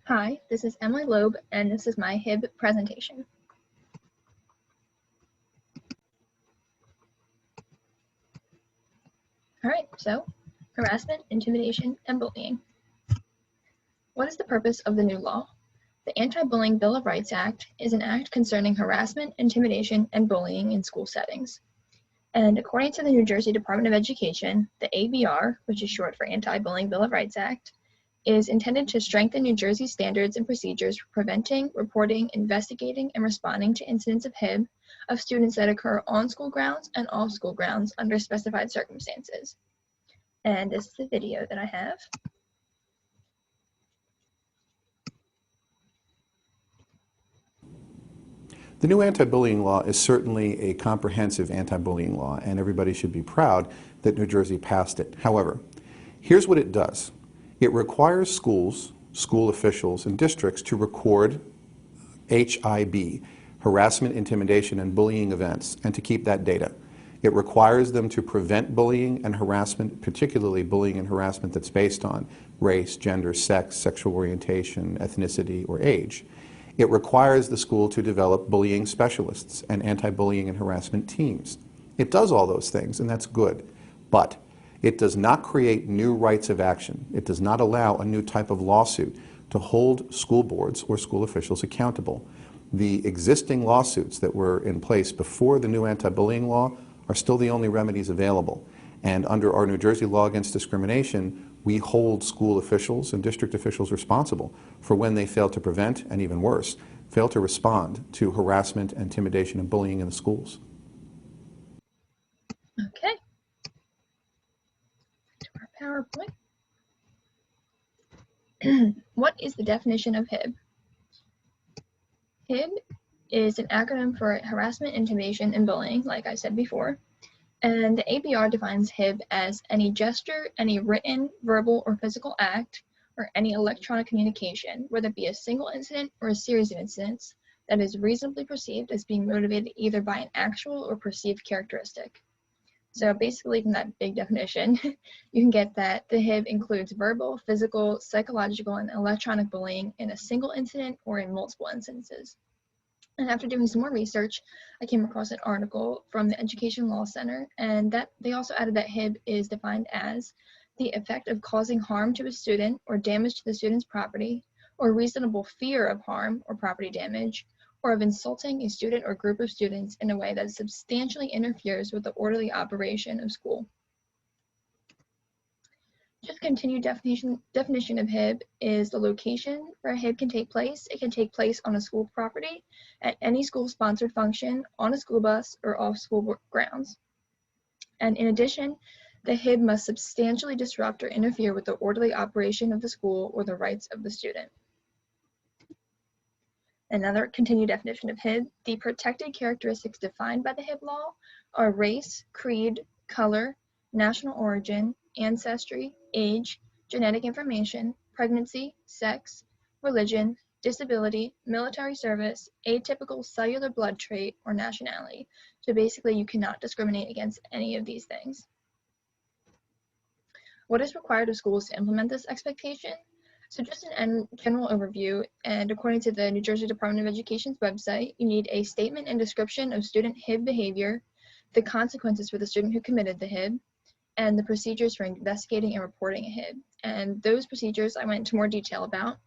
Hi, this is Emily Loeb, and this is my HIB presentation. All right, so harassment, intimidation, and bullying. What is the purpose of the new law? The Anti-Bullying Bill of Rights Act is an act concerning harassment, intimidation, and bullying in school settings. And according to the New Jersey Department of Education, the ABR, which is short for Anti-Bullying Bill of Rights Act, is intended to strengthen New Jersey standards and procedures for preventing, reporting, investigating, and responding to incidents of HIB of students that occur on school grounds and off school grounds under specified circumstances. And this is the video that I have. The new anti-bullying law is certainly a comprehensive anti-bullying law, and everybody should be proud that New Jersey passed it. However, here's what it does. It requires schools, school officials, and districts to record HIB, harassment, intimidation, and bullying events, and to keep that data. It requires them to prevent bullying and harassment, particularly bullying and harassment that's based on race, gender, sex, sexual orientation, ethnicity, or age. It requires the school to develop bullying specialists and anti-bullying and harassment teams. It does all those things, and that's good. But it does not create new rights of action. It does not allow a new type of lawsuit to hold school boards or school officials accountable. The existing lawsuits that were in place before the new anti-bullying law are still the only remedies available. And under our New Jersey law against discrimination, we hold school officials and district officials responsible for when they fail to prevent, and even worse, fail to respond to harassment, intimidation, and bullying in the schools. Okay. To our PowerPoint. What is the definition of HIB? HIB is an acronym for harassment, intimidation, and bullying, like I said before. And the ABR defines HIB as any gesture, any written, verbal, or physical act, or any electronic communication, whether it be a single incident or a series of incidents, that is reasonably perceived as being motivated either by an actual or perceived characteristic. So basically, from that big definition, you can get that the HIB includes verbal, physical, psychological, and electronic bullying in a single incident or in multiple instances. And after doing some more research, I came across an article from the Education Law Center, and that they also added that HIB is defined as the effect of causing harm to a student or damage to the student's property, or reasonable fear of harm or property damage, or of insulting a student or group of students in a way that substantially interferes with the orderly operation of school. Just continued definition of HIB is the location where a HIB can take place. It can take place on a school property, at any school-sponsored function, on a school bus, or off school grounds. And in addition, the HIB must substantially disrupt or interfere with the orderly operation of the school or the rights of the student. Another continued definition of HIB, the protected characteristics defined by the HIB law are race, creed, color, national origin, ancestry, age, genetic information, pregnancy, sex, religion, disability, military service, atypical cellular blood trait, or nationality. So basically, you cannot discriminate against any of these things. What is required of schools to implement this expectation? So just an general overview, and according to the New Jersey Department of Education's website, you need a statement and description of student HIB behavior, the consequences for the student who committed the HIB, and the procedures for investigating and reporting a HIB. And those procedures I went into more detail about.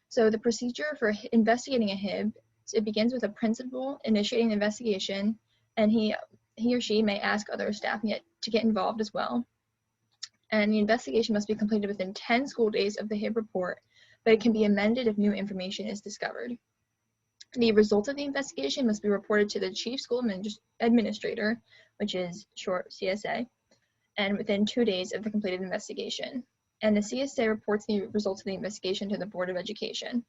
So the procedure for investigating a HIB, it begins with a principal initiating the investigation, and he or she may ask other staff to get involved as well. And the investigation must be completed within 10 school days of the HIB report, but it can be amended if new information is discovered. The results of the investigation must be reported to the Chief School Administrator, which is short CSA, and within 2 days of the completed investigation. And the CSA reports the results of the investigation to the Board of Education.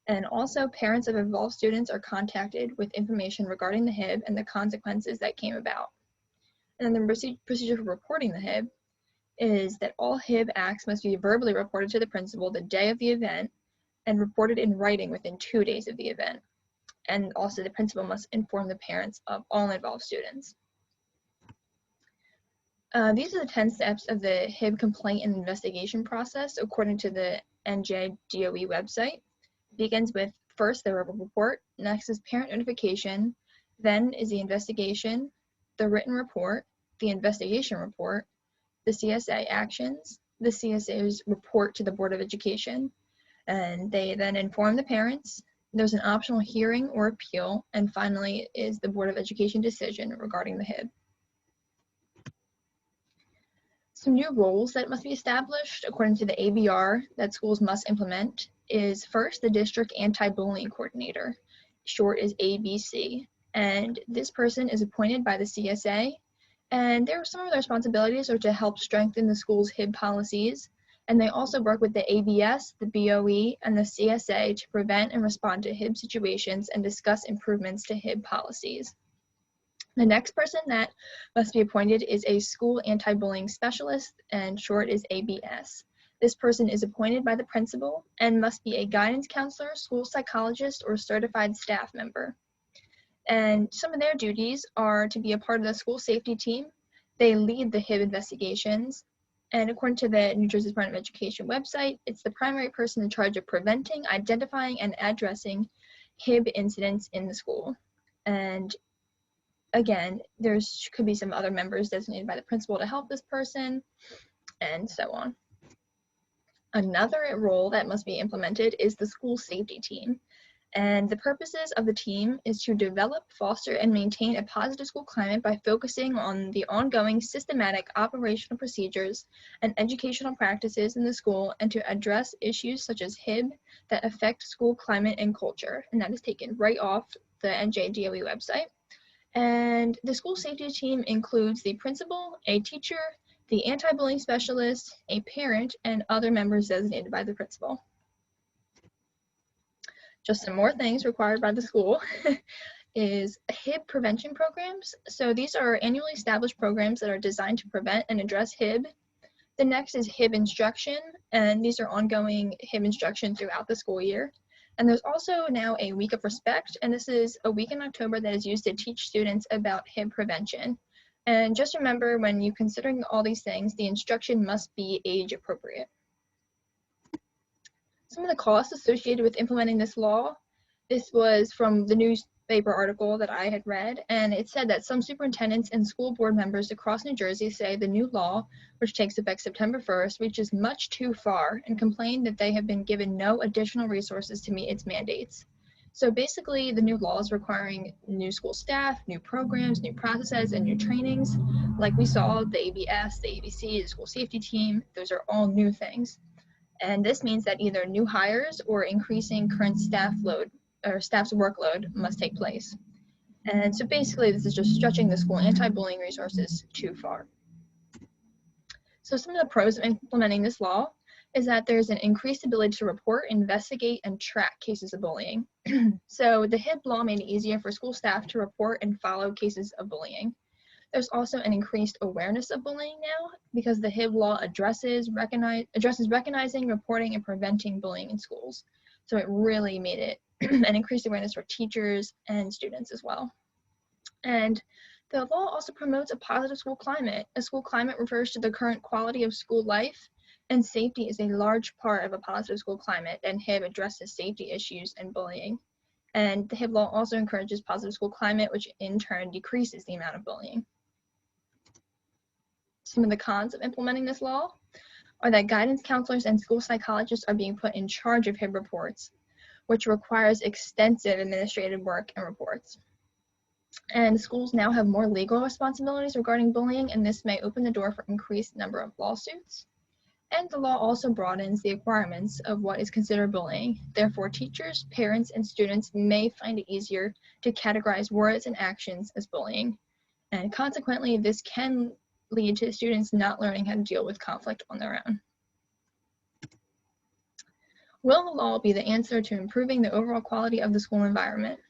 And also, parents of involved students are contacted with information regarding the HIB and the consequences that came about. And then the procedure for reporting the HIB is that all HIB acts must be verbally reported to the principal the day of the event and reported in writing within 2 days of the event. And also, the principal must inform the parents of all involved students. These are the 10 steps of the HIB complaint and investigation process according to the NJDOE website. begins with first the verbal report, next is parent notification, then is the investigation, the written report, the investigation report, the CSA actions, the CSA's report to the Board of Education, and they then inform the parents. There's an optional hearing or appeal, and finally is the Board of Education decision regarding the HIB. Some new roles that must be established according to the ABR that schools must implement is first the District Anti-Bullying Coordinator, short is ABC, and this person is appointed by the CSA, and some of their responsibilities are to help strengthen the school's HIB policies, and they also work with the ABS, the BOE, and the CSA to prevent and respond to HIB situations and discuss improvements to HIB policies. The next person that must be appointed is a school anti-bullying specialist, and short is ABS. This person is appointed by the principal and must be a guidance counselor, school psychologist, or certified staff member. And some of their duties are to be a part of the school safety team. They lead the HIB investigations. And according to the New Jersey Department of Education website, it's the primary person in charge of preventing, identifying, and addressing HIB incidents in the school. And again, could be some other members designated by the principal to help this person, and so on. Another role that must be implemented is the school safety team. And the purposes of the team is to develop, foster, and maintain a positive school climate by focusing on the ongoing systematic operational procedures and educational practices in the school, and to address issues such as HIB that affect school climate and culture. And that is taken right off the NJDOE website. And the school safety team includes the principal, a teacher, the anti-bullying specialist, a parent, and other members designated by the principal. Just some more things required by the school is HIB prevention programs. So these are annually established programs that are designed to prevent and address HIB. The next is HIB instruction, and these are ongoing HIB instruction throughout the school year. And there's also now a week of respect, and this is a week in October that is used to teach students about HIB prevention. And just remember, when you're considering all these things, the instruction must be age appropriate. Some of the costs associated with implementing this law, this was from the newspaper article that I had read, and it said that some superintendents and school board members across New Jersey say the new law, which takes effect September 1st, reaches much too far, and complain that they have been given no additional resources to meet its mandates. So basically, the new law is requiring new school staff, new programs, new processes, and new trainings. Like we saw, the ABS, the ABC, the school safety team, those are all new things. And this means that either new hires or increasing current staff's workload must take place. And so basically, this is just stretching the school anti-bullying resources too far. So some of the pros of implementing this law is that there's an increased ability to report, investigate, and track cases of bullying. So the HIB law made it easier for school staff to report and follow cases of bullying. There's also an increased awareness of bullying now, because the HIB law addresses recognizing, reporting, and preventing bullying in schools. So it really made it an increased awareness for teachers and students as well. And the law also promotes a positive school climate. A school climate refers to the current quality of school life, and safety is a large part of a positive school climate, and HIB addresses safety issues and bullying. And the HIB law also encourages positive school climate, which in turn decreases the amount of bullying. Some of the cons of implementing this law are that guidance counselors and school psychologists are being put in charge of HIB reports, which requires extensive administrative work and reports. And schools now have more legal responsibilities regarding bullying, and this may open the door for increased number of lawsuits. And the law also broadens the requirements of what is considered bullying. Therefore, teachers, parents, and students may find it easier to categorize words and actions as bullying. And consequently, this can lead to students not learning how to deal with conflict on their own. Will the law be the answer to improving the overall quality of the school environment?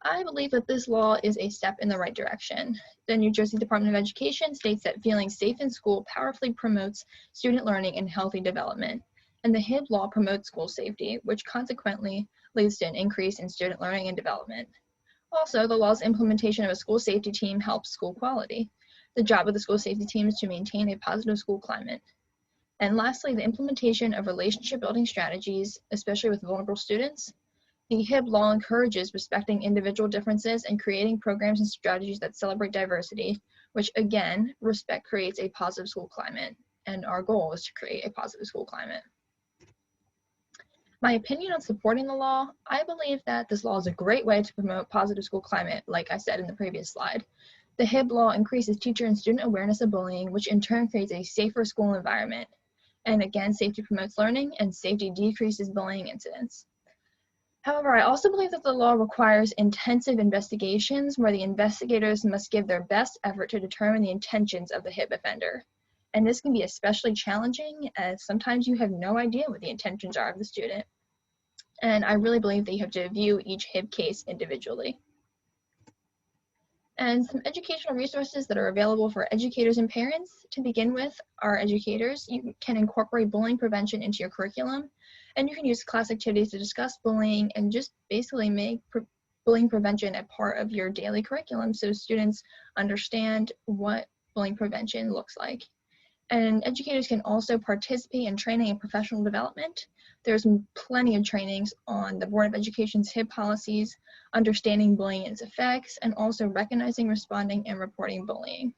I believe that this law is a step in the right direction. The New Jersey Department of Education states that feeling safe in school powerfully promotes student learning and healthy development. And the HIB law promotes school safety, which consequently leads to an increase in student learning and development. Also, the law's implementation of a school safety team helps school quality. The job of the school safety team is to maintain a positive school climate. And lastly, the implementation of relationship building strategies, especially with vulnerable students. The HIB law encourages respecting individual differences and creating programs and strategies that celebrate diversity, which again, respect creates a positive school climate. And our goal is to create a positive school climate. My opinion on supporting the law, I believe that this law is a great way to promote positive school climate, like I said in the previous slide. The HIB law increases teacher and student awareness of bullying, which in turn creates a safer school environment. And again, safety promotes learning and safety decreases bullying incidents. However, I also believe that the law requires intensive investigations where the investigators must give their best effort to determine the intentions of the HIB offender. And this can be especially challenging as sometimes you have no idea what the intentions are of the student. And I really believe that you have to view each HIB case individually. And some educational resources that are available for educators and parents. To begin with, are educators. You can incorporate bullying prevention into your curriculum, and you can use class activities to discuss bullying and just basically make bullying prevention a part of your daily curriculum so students understand what bullying prevention looks like. And educators can also participate in training and professional development. There's plenty of trainings on the Board of Education's HIB policies, understanding bullying and its effects, and also recognizing, responding, and reporting bullying.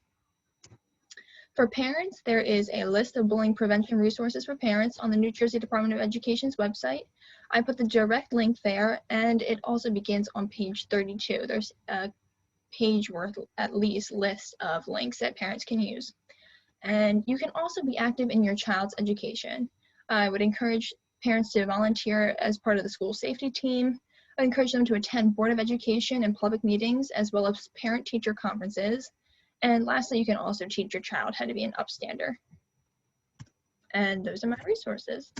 For parents, there is a list of bullying prevention resources for parents on the New Jersey Department of Education's website. I put the direct link there, and it also begins on page 32. There's a page worth at least list of links that parents can use. And you can also be active in your child's education. I would encourage parents to volunteer as part of the school safety team. I encourage them to attend Board of Education and public meetings, as well as parent-teacher conferences. And lastly, you can also teach your child how to be an upstander. And those are my resources.